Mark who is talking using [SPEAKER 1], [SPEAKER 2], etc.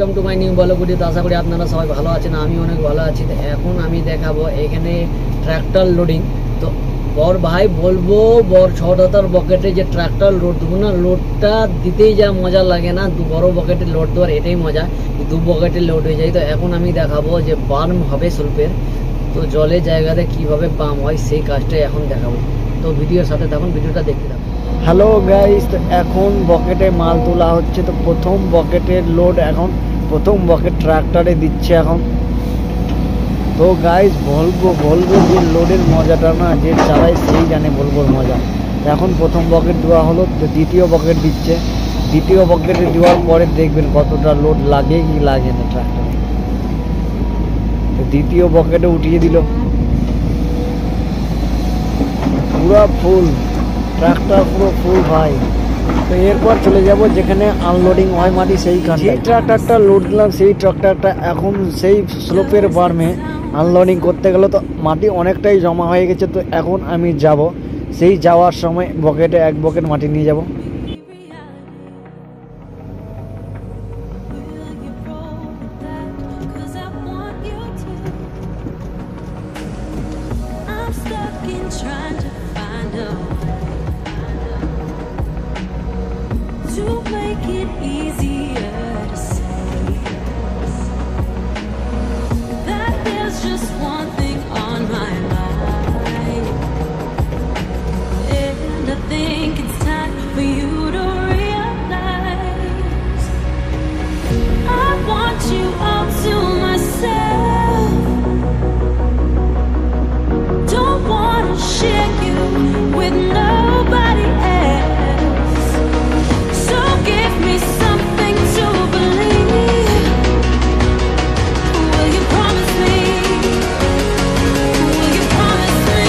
[SPEAKER 1] Welcome to my new blog video. আশা করি আপনারা সবাই ভালো আছেন, আমি অনেক ভালো আছি। তো এখন আমি দেখাবো এখানে ট্র্যাক্টর লোডিং। তো বর ভাই বলবো বর 6 বকেটে যে ট্র্যাক্টর লোড দেবো না, লোডটা দিতেই যা মজা লাগে না, বড় বকেটে লোড দেওয়ার এটাই মজা, 2 বকেটে লোড হয়ে যায়। তো এখন আমি দেখাবো যে বার্ম হবে স্বল্পের, তো জলের জায়গাতে কিভাবে পাম্প হয় সেই কাজটাই এখন দেখাবো। তো ভিডিওর সাথে থাকুন, ভিডিওটা দেখতে থাকুন। হ্যালো গাইস, তো এখন বকেটে মাল তোলা হচ্ছে। তো প্রথম বকেটের লোড এখন প্রথম বকেট ট্রাক্টরে দিচ্ছে এখন। তো গাইস বলবো যে লোডের মজাটা না যে চালায় সেই জানে বলবোর মজা। এখন প্রথম বকেট দেওয়া হলো, তো দ্বিতীয় বকেট দিচ্ছে। দ্বিতীয় বকেটে দেওয়ার পরে দেখবেন কতটা লোড লাগে কি লাগে না ট্রাক্টরে। তো দ্বিতীয় বকেটে উঠিয়ে দিল, পুরো ফুল ট্রাক্টর, পুরো ফুল ভাই। তো এরপর চলে যাব যেখানে আনলোডিং হয় মাটি, সেই যে ট্রাক্টরটা লোড দিলাম সেই ট্রাক্টরটা এখন সেই স্লোপের বার্মে আনলোডিং করতে গেল। তো মাটি অনেকটাই জমা হয়ে গেছে। তো এখন আমি যাব, সেই যাওয়ার সময় বকেটে 1 বকেট মাটি নিয়ে যাব।
[SPEAKER 2] To make it easier to say that there's just one thing on my mind, and I think it's time for you to realize I want you all to myself. Don't want to share you with nobody else. Give me something to believe. Will you promise me? Will you promise me?